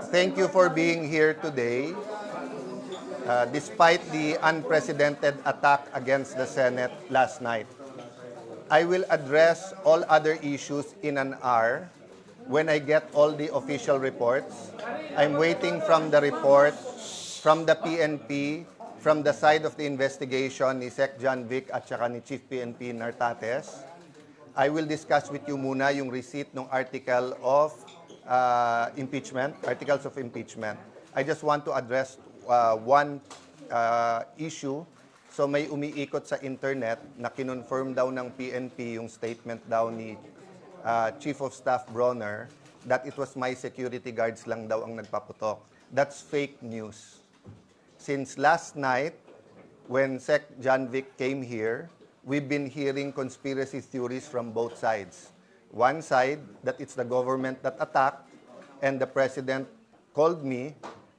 Thank you for being here today. Despite the unprecedented attack against the Senate last night, I will address all other issues in an hour when I get all the official reports. I'm waiting from the report from the PNP, from the side of the investigation ni Sec. John Vic at saka ni Chief PNP Nartates. I will discuss with you muna yung receipt ng article of impeachment, articles of impeachment. I just want to address one issue. So may umiikot sa internet na kinonfirm daw ng PNP yung statement daw ni Chief of Staff Bronner that it was my security guards lang daw ang nagpaputok. That's fake news. Since last night, when Sec. John Vic came here, we've been hearing conspiracy theories from both sides. One side, that it's the government that attacked, and the President called me,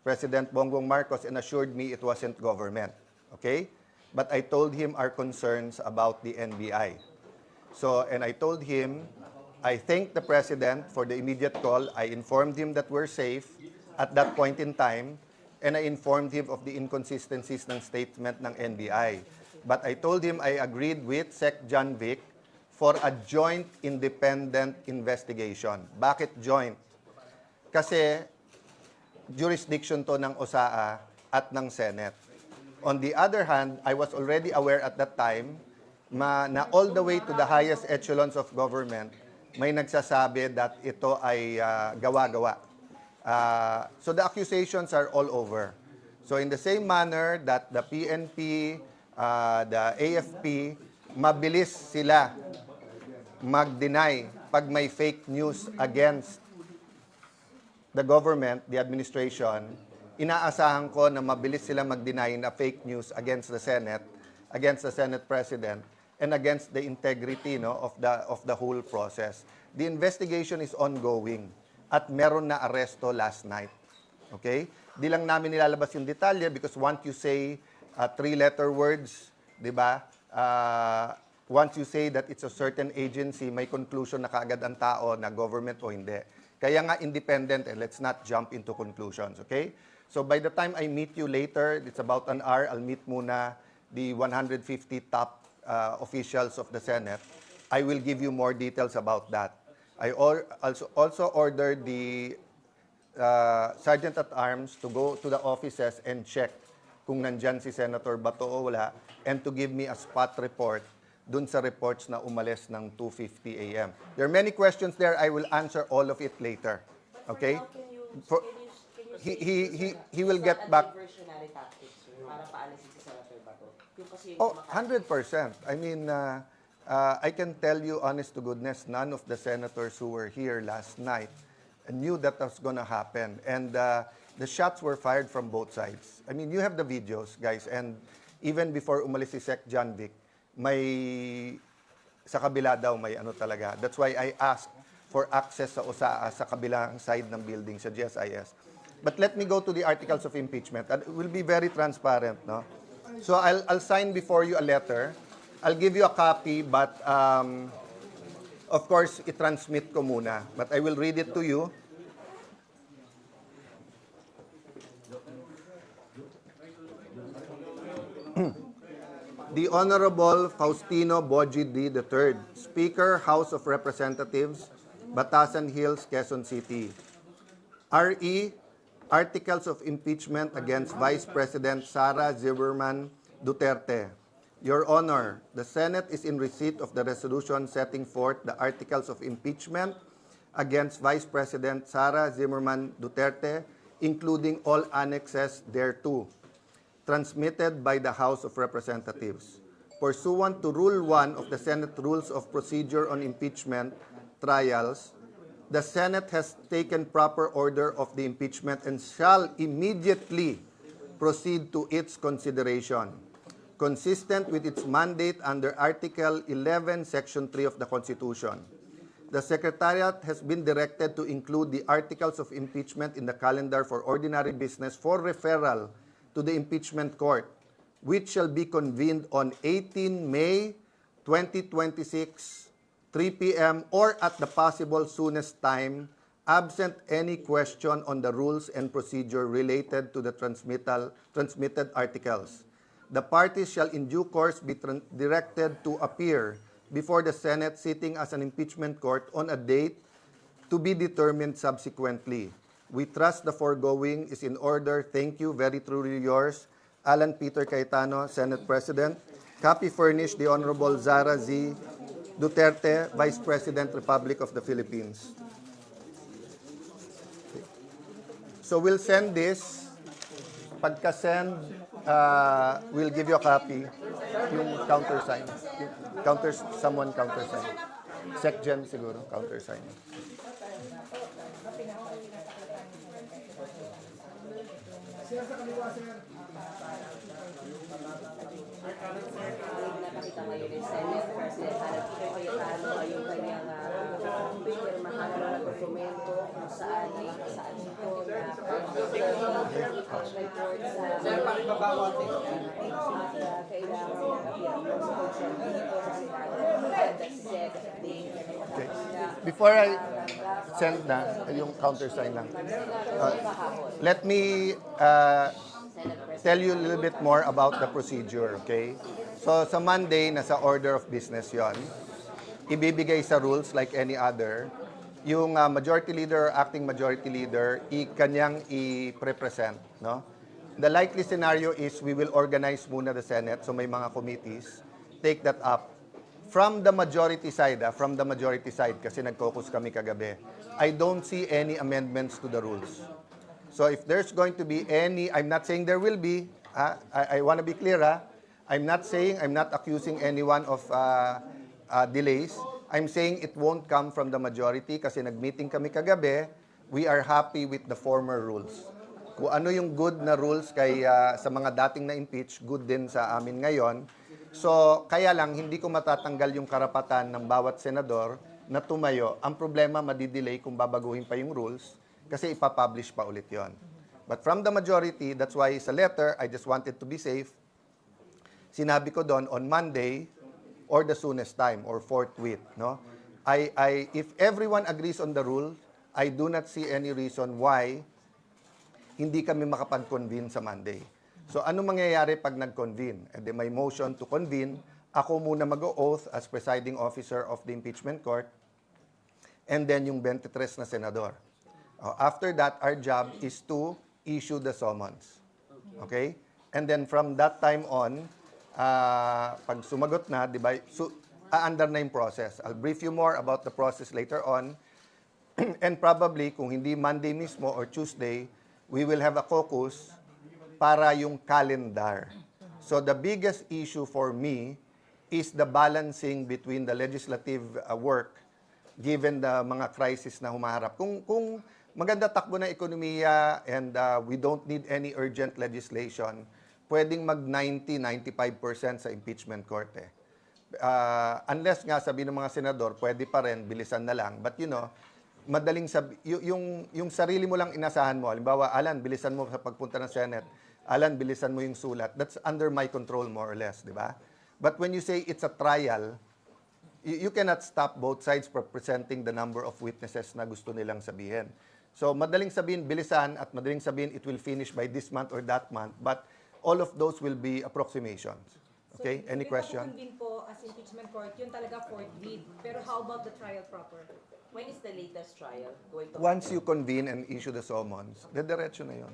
President Bongbong Marcos, and assured me it wasn't government. Okay? But I told him our concerns about the NBI. So, and I told him, I thanked the President for the immediate call. I informed him that we're safe at that point in time, and I informed him of the inconsistencies ng statement ng NBI. But I told him I agreed with Sec. John Vic for a joint independent investigation. Bakit joint? Kasi jurisdiction to ng OSAA at ng Senate. On the other hand, I was already aware at that time na all the way to the highest echelons of government, may nagsasabi that ito ay gawa-gawa. So the accusations are all over. So in the same manner that the PNP, the AFP, mabilis sila mag-deny pag may fake news against the government, the administration, inaasahan ko na mabilis sila mag-deny na fake news against the Senate President, and against the integrity of the whole process. The investigation is ongoing at meron na aresto last night. Okay? Di lang namin nilalabas yung detalye because once you say three-letter words, di ba? Once you say that it's a certain agency, may conclusion na kaagad ang tao na government o hindi. Kaya nga independent, and let's not jump into conclusions, okay? So by the time I meet you later, it's about an hour, I'll meet muna the 150 top officials of the Senate. I will give you more details about that. I also ordered the Sergeant-at-Arms to go to the offices and check kung nandyan si Senator Bato o wala, and to give me a spot report dun sa reports na umalis ng 2:50 a.m. There are many questions there. I will answer all of it later. Okay? He will get back. Diversionary tactics para paalisin si Senator Bato. Yung kasi Oh, 100%. I mean, I can tell you, honest to goodness, none of the senators who were here last night knew that was going to happen. And the shots were fired from both sides. I mean, you have the videos, guys. And even before umalis si Sec. John Vic, may sa kabila daw may ano talaga. That's why I asked for access sa OSAA sa kabilang side ng building sa GSIS. But let me go to the articles of impeachment. It will be very transparent, no? So I'll sign before you a letter. I'll give you a copy, but of course, i-transmit ko muna. But I will read it to you. The Honorable Faustino Boji D. III, Speaker, House of Representatives, Batasan Hills, Quezon City. RE, Articles of Impeachment against Vice President Sara Zimmerman Duterte. Your Honor, the Senate is in receipt of the resolution setting forth the Articles of Impeachment against Vice President Sara Zimmerman Duterte, including all annexes thereto, transmitted by the House of Representatives. Pursuant to Rule 1 of the Senate Rules of Procedure on Impeachment Trials, the Senate has taken proper order of the impeachment and shall immediately proceed to its consideration, consistent with its mandate under Article 11, Section 3 of the Constitution. The Secretariat has been directed to include the articles of impeachment in the calendar for ordinary business for referral to the impeachment court, which shall be convened on 18 May 2026, 3 p.m. or at the possible soonest time absent any question on the rules and procedure related to the transmitted articles. The parties shall in due course be directed to appear before the Senate sitting as an impeachment court on a date to be determined subsequently. We trust the foregoing is in order. Thank you. Very truly yours, Alan Peter Cayetano, Senate President. Copy furnished the Honorable Zara Z. Duterte, Vice President, Republic of the Philippines. So we'll send this. Pagka-send, we'll give you a copy. Yung countersign. Someone countersign. SecGen siguro, countersign. Nakita ngayon ni Senate President Alan Peter Cayetano ay yung kanyang pinirmahan na dokumento kung saan ito na report sa kailangan mag-appear sa social dito sa Senado said Okay. Before I send na, yung countersign lang. Let me tell you a little bit more about the procedure, okay? So sa Monday, nasa order of business yon. Ibibigay sa rules like any other. Yung majority leader or acting majority leader, kanyang i-represent, no? The likely scenario is we will organize muna the Senate, so may mga committees, take that up. From the majority side, kasi nag-caucus kami kagabi, I don't see any amendments to the rules. So if there's going to be any, I'm not saying there will be, I want to be clear, I'm not accusing anyone of delays. I'm saying it won't come from the majority kasi nag-meeting kami kagabi, we are happy with the former rules. Kung ano yung good na rules kay, sa mga dating na-impeach, good din sa amin ngayon. So, kaya lang, hindi ko matatanggal yung karapatan ng bawat senador na tumayo. Ang problema, madidelay kung babaguhin pa yung rules kasi ipapublish pa ulit yon. But from the majority, that's why sa letter, I just wanted to be safe. Sinabi ko doon, on Monday, or the soonest time, or forthwith, no? If everyone agrees on the rule, I do not see any reason why hindi kami makapag-convene sa Monday. So, ano mangyayari pag nag-convene? And then may motion to convene. Ako muna mag-oath as presiding officer of the impeachment court. And then yung 23 na senador. After that, our job is to issue the summons. Okay? And then from that time on, pag sumagot na, di ba, aandar na yung process. I'll brief you more about the process later on. And probably, kung hindi Monday mismo or Tuesday, we will have a caucus para yung calendar. So the biggest issue for me is the balancing between the legislative work given the mga crisis na humaharap. Kung maganda takbo ng ekonomiya and we don't need any urgent legislation, pwedeng mag 90-95% sa impeachment court eh. Unless nga sabi ng mga senador, pwede pa rin, bilisan na lang. But you know, madaling yung sarili mo lang inasahan mo. Halimbawa, Alan, bilisan mo sa pagpunta ng Senate. Alan, bilisan mo yung sulat. That's under my control more or less, di ba? But when you say it's a trial, you cannot stop both sides from presenting the number of witnesses na gusto nilang sabihin. So, madaling sabihin, bilisan, at madaling sabihin, it will finish by this month or that month. But all of those will be approximations. Okay? So, Any question? Yung po as impeachment court, yun talaga forthwith. Pero how about the trial proper? When is the latest trial going to Once you convene and issue the summons, dediretso na yun.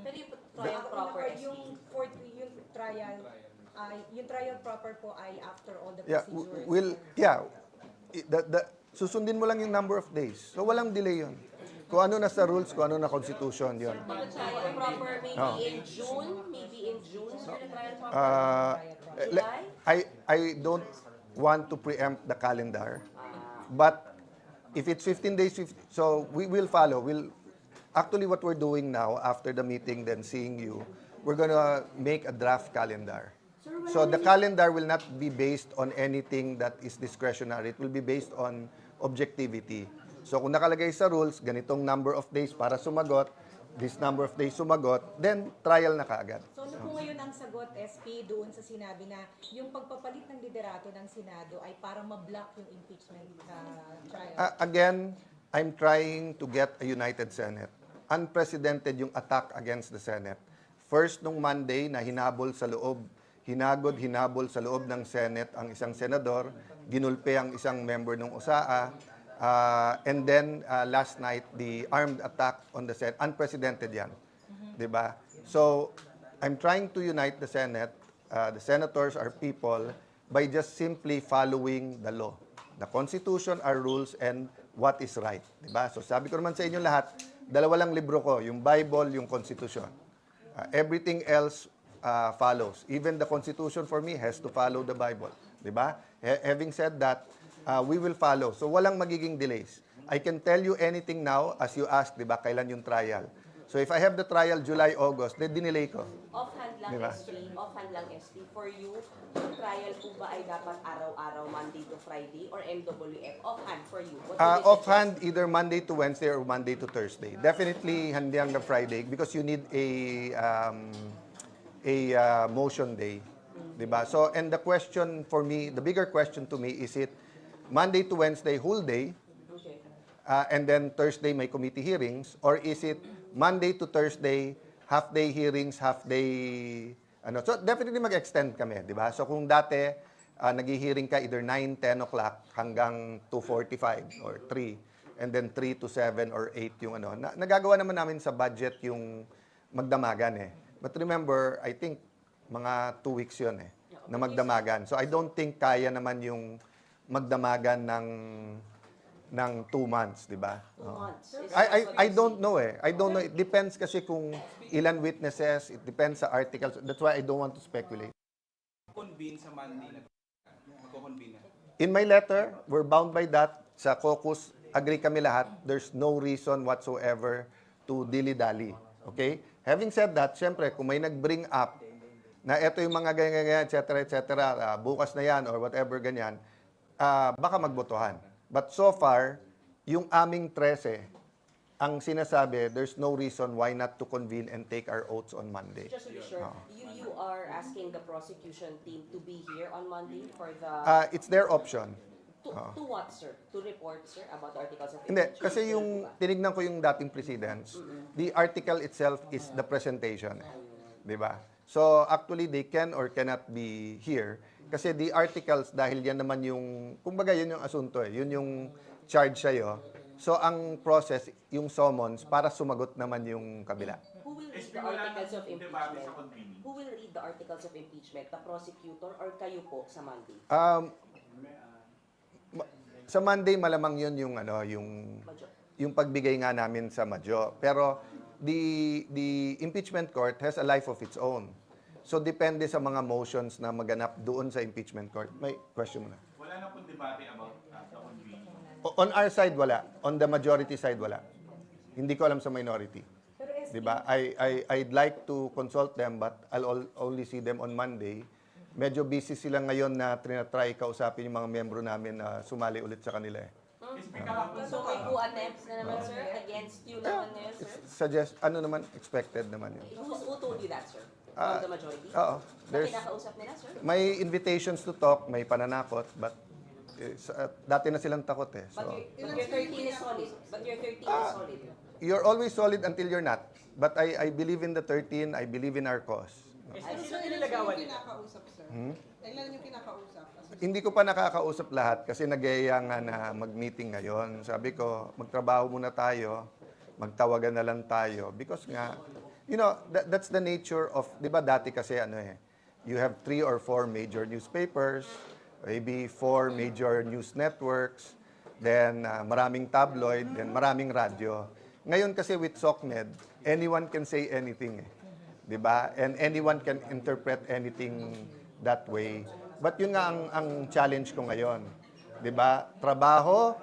Pero yung trial proper is Yung forthwith, yung trial proper po ay after all the Yeah, procedures. susundin mo lang yung number of days. So, walang delay yun. Kung ano na sa rules, kung ano na constitution, yun. the trial proper maybe Oh. in June? Maybe in June is the trial proper? July? I don't want to preempt the calendar. But if it's 15 days, so we will follow. Actually, what we're doing now, after the meeting, then seeing you, we're gonna make a draft calendar. So the calendar will not be based on anything that is discretionary. It will be based on objectivity. So kung nakalagay sa rules, ganitong number of days para sumagot, this number of days sumagot, then trial na kaagad. So ano po ngayon ang sagot, SP, doon sa sinabi na yung pagpapalit ng liderato ng Senado ay para ma-block yung impeachment trial? Again, I'm trying to get a united Senate. Unprecedented yung attack against the Senate. First, nung Monday na hinabol sa loob ng Senate ang isang senador, ginulpe ang isang member ng USAA, and then last night, the armed attack on the Senate. Unprecedented yan. Diba? So, I'm trying to unite the Senate. The senators are people by just simply following the law. The Constitution, our rules, and what is right. Diba? So sabi ko naman sa inyo lahat, dalawa lang libro ko, yung Bible, yung Constitution. Everything else follows. Even the Constitution for me has to follow the Bible. Diba? Having said that, we will follow. So walang magiging delays. I can tell you anything now, as you asked, diba, kailan yung trial. So if I have the trial July, August, then dinelay ko. Offhand lang, Diba? Offhand lang, ST. For you, yung trial po ba ay dapat araw-araw, Monday to Friday, or MWF? Offhand for you. What would you Offhand, either Monday to Wednesday or Monday to Thursday. Definitely hindi hanggang Friday because you need a motion day. Diba? So, and the question for me, the bigger question to me, is it Monday to Wednesday whole day, Okay. and then Thursday may committee hearings, or is it Monday to Thursday, half-day hearings, half-day, ano. So, definitely mag-extend kami, di ba? So, kung dati, nag-hearing ka either 9, 10 o'clock hanggang 2:45 or 3, and then 3 to 7 or 8 yung ano. Nagagawa naman namin sa budget yung magdamagan eh. But remember, I think mga 2 weeks yun eh, na magdamagan. So, I don't think kaya naman yung magdamagan ng 2 months, di ba? 2 months. I don't know eh. I don't know. It depends kasi kung ilan witnesses. It depends sa articles. That's why I don't want to speculate. Convene sa Monday na magko-convene na. In my letter, we're bound by that. Sa caucus, agree kami lahat. There's no reason whatsoever to dilly-dally. Okay? Having said that, syempre, kung may nag-bring up na eto yung mga ganyan, etc., bukas na yan or whatever ganyan, baka magbotohan. But so far, yung aming 13, ang sinasabi, there's no reason why not to convene and take our oaths on Monday. Just to be sure, you are asking the prosecution team to be here on Monday for the... It's their option. to what, sir? To report, sir, about the articles of Hindi, impeachment? kasi yung tinignan ko yung dating precedents, the article itself is the presentation. Di ba? So, actually, they can or cannot be here. Kasi the articles, dahil yan naman yung, kumbaga yun yung asunto eh, yun yung charge sa'yo. So, ang process, yung summons, para sumagot naman yung kabila. Who will read the articles of impeachment? Who will read the articles of impeachment? The prosecutor or kayo po sa Monday? Sa Monday, malamang yun yung, ano, yung pagbigay nga namin sa Madjo. Pero, the impeachment court has a life of its own. So, depende sa mga motions na maganap doon sa impeachment court. May question mo na. Wala na pong debate about the convening. On our side, wala. On the majority side, wala. Hindi ko alam sa minority. Pero SB, Diba? I'd like to consult them, but I'll only see them on Monday. Medyo busy sila ngayon na trinatry kausapin yung mga membro namin na sumali ulit sa kanila eh. So may coup attempts na naman, sir, against you naman ngayon, sir? Ano naman, expected naman yun. Who told you that, sir? From the majority? Oo. There's... Kinakausap nila, sir? May invitations to talk, may pananakot, but dati na silang takot eh. So, But your 13 is solid. But your 13 is solid. you're always solid until you're not. But I believe in the 13, I believe in our cause. Pero sir, ilan yung kinakausap, sir? Ilan yung kinakausap? Hindi ko pa nakakausap lahat kasi nag-iaya nga na mag-meeting ngayon. Sabi ko, magtrabaho muna tayo, magtawagan na lang tayo. Because nga, you know, that's the nature of, di ba dati kasi ano eh, you have 3 or 4 major newspapers, maybe 4 major news networks, then maraming tabloid, then maraming radyo. Ngayon kasi with SOCMED, anyone can say anything eh. Di ba? And anyone can interpret anything that way. But yun nga ang challenge ko ngayon. 'Di ba? Trabaho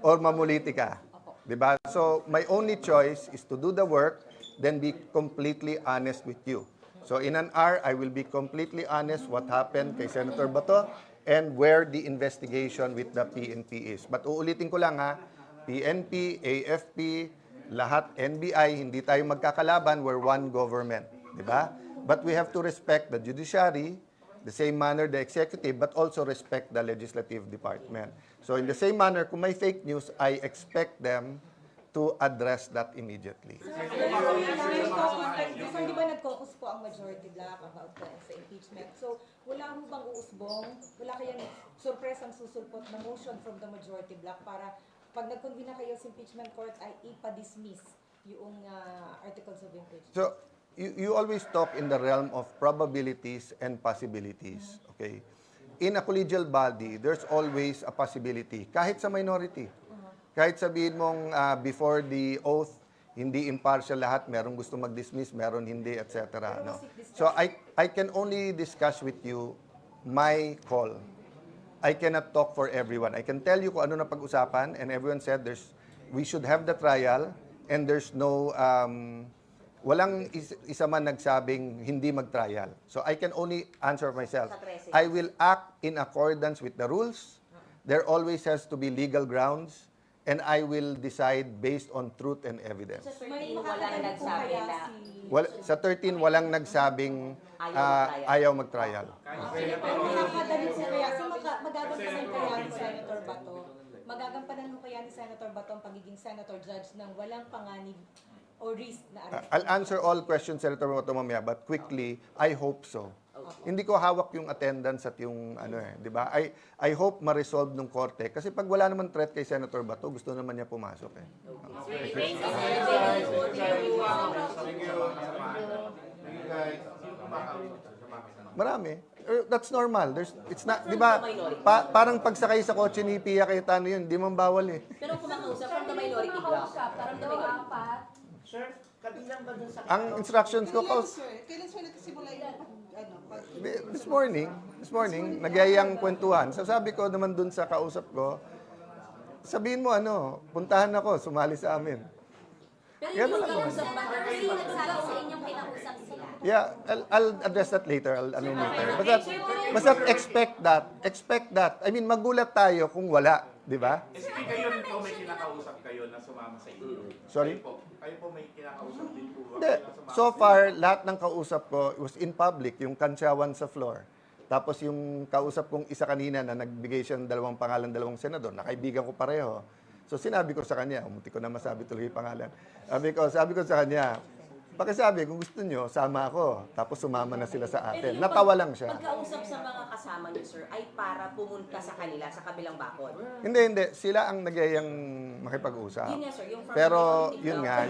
or mamuliti ka. 'Di ba? So my only choice is to do the work, then be completely honest with you. So in an hour, I will be completely honest what happened kay Senator Bato and where the investigation with the PNP is. But uulitin ko lang ha, PNP, AFP, lahat, NBI, hindi tayo magkakalaban, we're one government. 'Di ba? But we have to respect the judiciary, the same manner the executive, but also respect the legislative department. So in the same manner, kung may fake news, I expect them to address that immediately. Sir, di ba nag-caucus po ang majority block about sa impeachment? So, wala mo bang uusbong? Wala kayang surpresang susulpot na motion from the majority block para pag nag-convene na kayo sa impeachment court ay ipa-dismiss yung articles of impeachment? So you always talk in the realm of probabilities and possibilities. Okay? In a collegial body, there's always a possibility, kahit sa minority. Kahit sabihin mong before the oath, hindi impartial lahat, merong gusto mag-dismiss, meron hindi, etc. No? So I can only discuss with you my call. I cannot talk for everyone. I can tell you kung ano na pag-usapan, and everyone said we should have the trial, and there's no, walang isa man nagsabing hindi mag-trial. So I can only answer myself. I will act in accordance with the rules. There always has to be legal grounds. And I will decide based on truth and evidence. Sa May 13, walang nagsabi na Sa 13, walang nagsabing ayaw mag-trial. Makakadali po kaya, so magagampanan kaya ni Senator Bato? Magagampanan mo kaya ni Senator Bato ang pagiging senator judge ng walang panganib o risk na arrest? I'll answer all questions, Senator Bato, mamaya, but quickly, I hope so. Hindi ko hawak yung attendance at yung di ba? I hope ma-resolve ng korte kasi pag wala naman threat kay Senator Bato, gusto naman niya pumasok eh. Marami. That's normal. It's not, di ba? Parang pagsakay sa kotse ni Pia Cayetano yun, di man bawal eh. Pero kumakausap from the minority block. From the minority. Sir, kabilang ba dun sa... Ang instructions ko, Kailan sir nagsimula yung this morning, nagyayang kwentuhan. Sabi ko naman dun sa kausap ko, sabihin mo puntahan ako, sumali sa amin. Pero Yan yung lang. kausap ba? Kasi nagsabi sa inyong kinausap sila. Yeah, I'll address that later. Later. Basta expect that. I mean, magulat tayo kung wala, di ba? SP kayo rin po may kinakausap kayo na sumama sa inyo. Sorry? Kayo po may kinakausap din po. Hindi. So far, lahat ng kausap ko was in public, yung kantsawan sa floor. Tapos yung kausap kong isa kanina na nagbigay siya ng 2 pangalan, 2 senador, nakaibigan ko pareho. So sinabi ko sa kanya, umuti ko na masabi tuloy yung pangalan. Sabi ko sa kanya, pakisabi, kung gusto nyo, sama ako. Tapos sumama na sila sa atin. Natawa lang siya. Pagkausap sa mga kasama niyo, sir, ay para pumunta sa kanila sa kabilang bakod. Hindi. Sila ang nagyayang makipag-usap. Yun nga, sir, yung from Pero minority yun block. nga,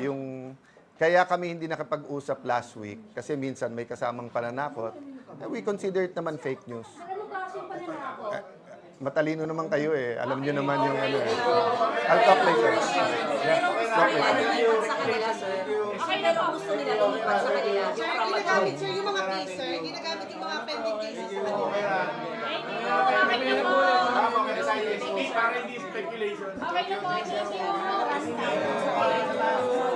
kaya kami hindi nakipag-usap last week kasi minsan may kasamang pananakot. We consider it naman fake news. Ano klaseng pananakot? Matalino naman kayo eh. Alam niyo naman yung I'll talk later. Pero gusto nila lumipat sa kanila, sir. Pero gusto nila lumipat sa kanila. Sir, ginagamit sir yung mga case sir, ginagamit yung mga pending cases sa kanila. Para hindi speculation. Okay na po, thank you.